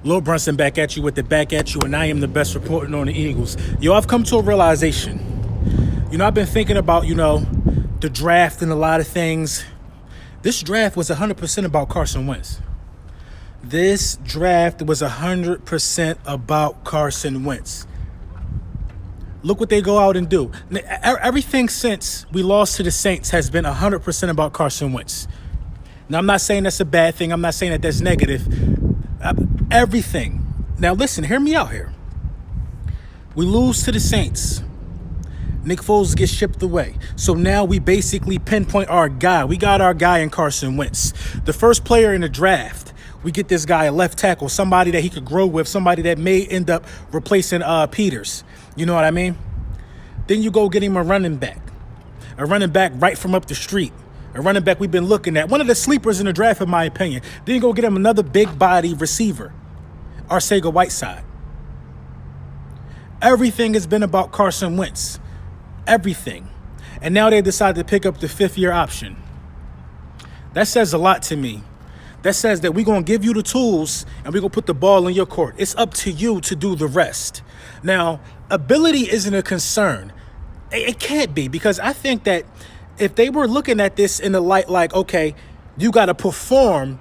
Lil Brunson back at you with the back at you, and I am the best reporting on the Eagles. Yo, I've come to a realization. I've been thinking about, the draft and a lot of things. This draft was 100% about Carson Wentz. This draft was 100% about Carson Wentz. Look what they go out and do. Everything since we lost to the Saints has been 100% about Carson Wentz. Now, I'm not saying that's a bad thing. I'm not saying that that's negative. Everything. Now, listen, hear me out here. We lose to the Saints. Nick Foles gets shipped away. So now we basically pinpoint our guy. We got our guy in Carson Wentz. The first player in the draft, we get this guy, a left tackle, somebody that he could grow with, somebody that may end up replacing Peters. You know what I mean? Then you go get him a running back right from up the street. A running back we've been looking at. One of the sleepers in the draft, in my opinion. Then you go get him another big body receiver, Arcega-Whiteside. Everything has been about Carson Wentz. Everything. And now they decided to pick up the fifth-year option. That says a lot to me. That says that we're going to give you the tools and we're going to put the ball in your court. It's up to you to do the rest. Now, ability isn't a concern. It can't be, because I think that if they were looking at this in the light like, okay, you got to perform,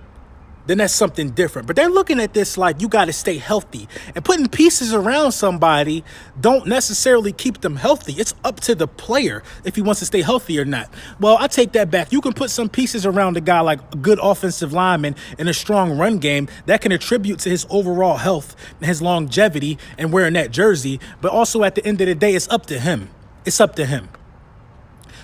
then that's something different. But they're looking at this like you got to stay healthy. And putting pieces around somebody don't necessarily keep them healthy. It's up to the player if he wants to stay healthy or not. Well, I take that back. You can put some pieces around a guy like a good offensive lineman and a strong run game that can attribute to his overall health and his longevity and wearing that jersey. But also at the end of the day, it's up to him. It's up to him.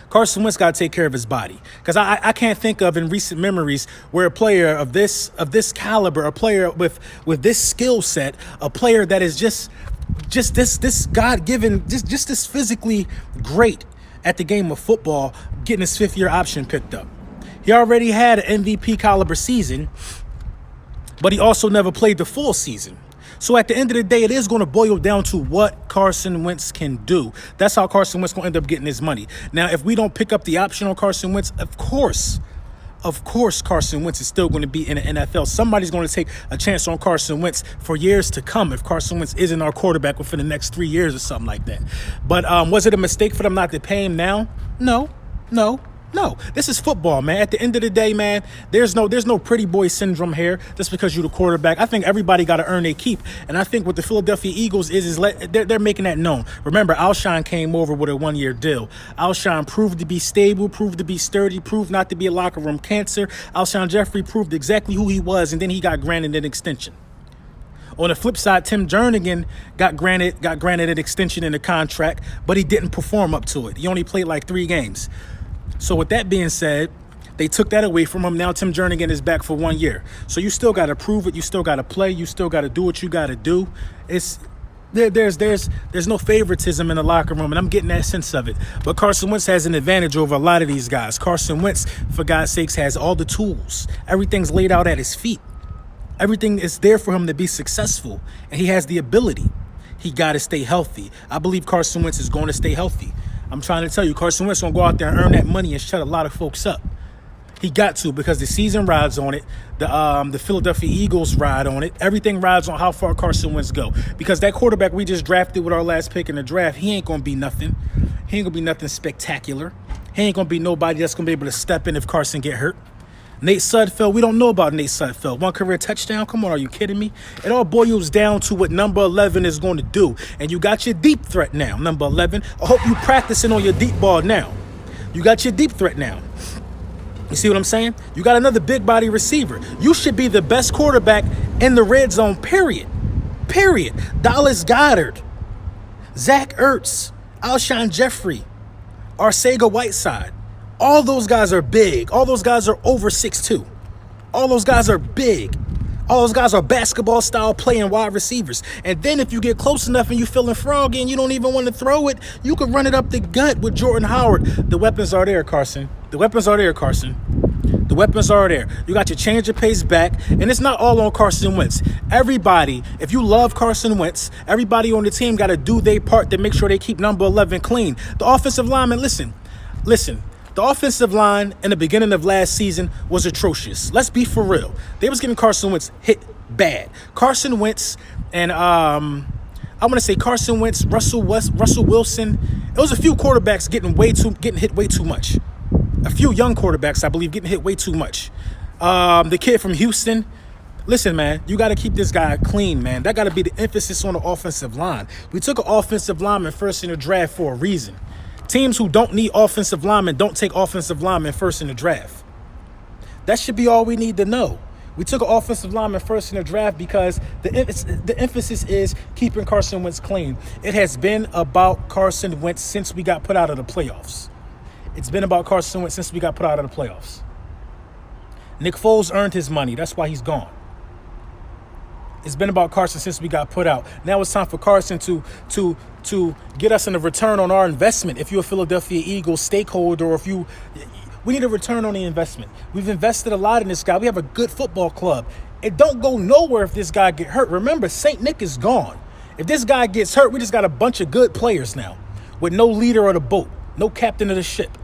Carson Wentz got to take care of his body, because I can't think of in recent memories where a player of this caliber, a player with this skill set, a player that is just this God-given, just this physically great at the game of football, getting his fifth-year option picked up. He already had an MVP caliber season, but he also never played the full season. So at the end of the day, it is going to boil down to what Carson Wentz can do. That's how Carson Wentz going to end up getting his money. Now, if we don't pick up the option on Carson Wentz, of course, Carson Wentz is still going to be in the NFL. Somebody's going to take a chance on Carson Wentz for years to come if Carson Wentz isn't our quarterback within the next 3 years or something like that. But was it a mistake for them not to pay him now? No. This is football, man. At the end of the day, man, there's no pretty boy syndrome here just because you're the quarterback. I think everybody got to earn their keep. And I think what the Philadelphia Eagles they're making that known. Remember, Alshon came over with a 1-year deal. Alshon proved to be stable, proved to be sturdy, proved not to be a locker room cancer. Alshon Jeffrey proved exactly who he was, and then he got granted an extension. On the flip side, Tim Jernigan got granted an extension in the contract, but he didn't perform up to it. He only played like 3 games. So with that being said, they took that away from him. Now Tim Jernigan is back for 1 year. So you still got to prove it. You still got to play. You still got to do what you got to do. There's no favoritism in the locker room, and I'm getting that sense of it. But Carson Wentz has an advantage over a lot of these guys. Carson Wentz, for God's sakes, has all the tools. Everything's laid out at his feet. Everything is there for him to be successful, and he has the ability. He got to stay healthy. I believe Carson Wentz is going to stay healthy. I'm trying to tell you, Carson Wentz going to go out there and earn that money and shut a lot of folks up. He got to, because the season rides on it. The Philadelphia Eagles ride on it. Everything rides on how far Carson Wentz go. Because that quarterback we just drafted with our last pick in the draft, he ain't going to be nothing. He ain't going to be nothing spectacular. He ain't going to be nobody that's going to be able to step in if Carson get hurt. Nate Sudfeld, we don't know about Nate Sudfeld. 1 career touchdown? Come on, are you kidding me? It all boils down to what number 11 is going to do. And you got your deep threat now, number 11. I hope you practicing on your deep ball now. You got your deep threat now. You see what I'm saying? You got another big body receiver. You should be the best quarterback in the red zone, period. Dallas Goedert, Zach Ertz, Alshon Jeffrey, Arcega-Whiteside. All those guys are big. All those guys are over 6'2". All those guys are big. All those guys are basketball-style playing wide receivers. And then if you get close enough and you feeling froggy and you don't even want to throw it, you can run it up the gut with Jordan Howard. The weapons are there, Carson. The weapons are there. You got your change of pace back, and it's not all on Carson Wentz. Everybody, if you love Carson Wentz, everybody on the team got to do their part to make sure they keep number 11 clean. The offensive lineman, listen. The offensive line in the beginning of last season was atrocious. Let's be for real. They was getting Carson Wentz hit bad. Carson Wentz and I want to say Carson Wentz, Russell Wilson. It was a few quarterbacks getting hit way too much. A few young quarterbacks, I believe, getting hit way too much. The kid from Houston. Listen, man, you got to keep this guy clean, man. That got to be the emphasis on the offensive line. We took an offensive lineman first in the draft for a reason. Teams who don't need offensive linemen don't take offensive linemen first in the draft. That should be all we need to know. We took an offensive lineman first in the draft because the emphasis is keeping Carson Wentz clean. It has been about Carson Wentz since we got put out of the playoffs. It's been about Carson Wentz since we got put out of the playoffs. Nick Foles earned his money. That's why he's gone. It's been about Carson since we got put out. Now it's time for Carson to get us in a return on our investment. If you're a Philadelphia Eagles stakeholder, or we need a return on the investment. We've invested a lot in this guy. We have a good football club. It don't go nowhere if this guy get hurt. Remember, St. Nick is gone. If this guy gets hurt, we just got a bunch of good players now with no leader of the boat, no captain of the ship.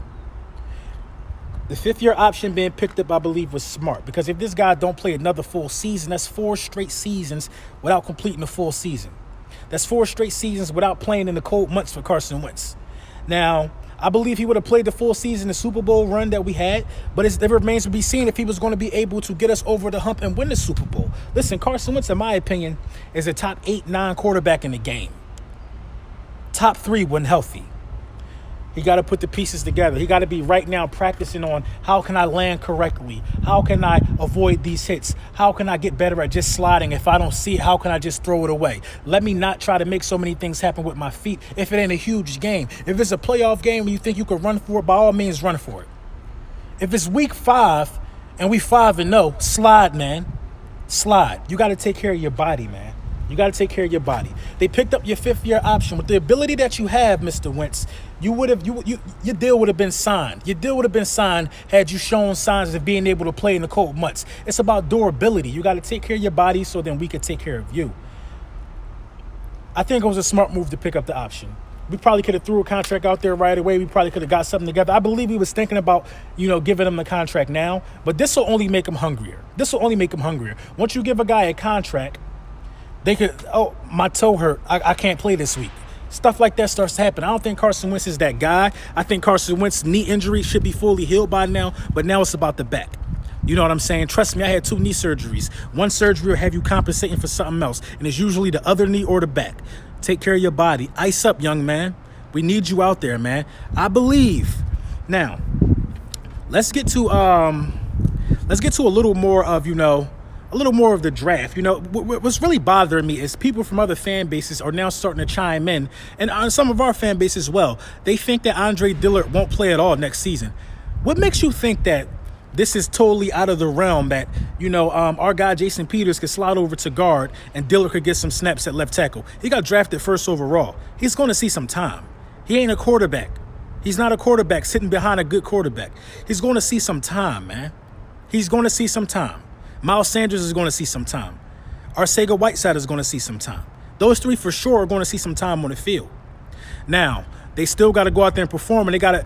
The fifth-year option being picked up, I believe, was smart, because if this guy don't play another full season, that's 4 straight seasons without completing a full season. That's 4 straight seasons without playing in the cold months for Carson Wentz. Now, I believe he would have played the full season, the Super Bowl run that we had, but it remains to be seen if he was going to be able to get us over the hump and win the Super Bowl. Listen, Carson Wentz, in my opinion, is a top 8-9 quarterback in the game. Top 3 when healthy. He got to put the pieces together. He got to be right now practicing on how can I land correctly? How can I avoid these hits? How can I get better at just sliding? If I don't see it, how can I just throw it away? Let me not try to make so many things happen with my feet if it ain't a huge game. If it's a playoff game and you think you could run for it, by all means, run for it. If it's week 5 and we 5-0, slide, man. Slide. You got to take care of your body, man. You got to take care of your body. They picked up your 5th-year option. With the ability that you have, Mr. Wentz, your deal would have been signed. Your deal would have been signed had you shown signs of being able to play in the cold months. It's about durability. You got to take care of your body so then we can take care of you. I think it was a smart move to pick up the option. We probably could have threw a contract out there right away. We probably could have got something together. I believe he was thinking about, giving him the contract now. But this will only make him hungrier. Once you give a guy a contract, they could, my toe hurt. I can't play this week. Stuff like that starts to happen. I don't think Carson Wentz is that guy. I think Carson Wentz's knee injury should be fully healed by now, but now it's about the back. You know what I'm saying? Trust me, I had 2 knee surgeries. One surgery will have you compensating for something else, and it's usually the other knee or the back. Take care of your body. Ice up, young man. We need you out there, man. I believe. Now, let's get to a little more of, a little more of the draft. What's really bothering me is people from other fan bases are now starting to chime in, and on some of our fan base as well. They think that Andre Dillard won't play at all next season. What makes you think that this is totally out of the realm that, our guy Jason Peters could slide over to guard and Dillard could get some snaps at left tackle? He got drafted 1st overall. He's going to see some time. He ain't a quarterback. He's not a quarterback sitting behind a good quarterback. He's going to see some time, man. He's going to see some time. Miles Sanders is going to see some time. Arcega-Whiteside is going to see some time. Those 3 for sure are going to see some time on the field. Now, they still got to go out there and perform, and they got to.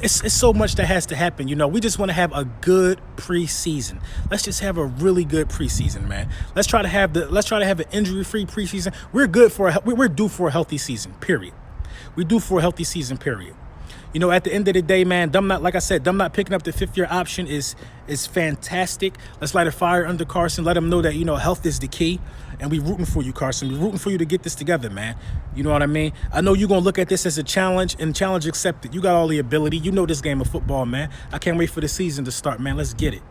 It's so much that has to happen. We just want to have a good preseason. Let's just have a really good preseason, man. Let's try to have an injury-free preseason. We're due for a healthy season. Period. We're due for a healthy season. Period. At the end of the day, man, them not picking up the 5th-year option is fantastic. Let's light a fire under Carson. Let him know that, health is the key. And we rooting for you, Carson. We rooting for you to get this together, man. You know what I mean? I know you're going to look at this as a challenge, and challenge accepted. You got all the ability. You know this game of football, man. I can't wait for the season to start, man. Let's get it.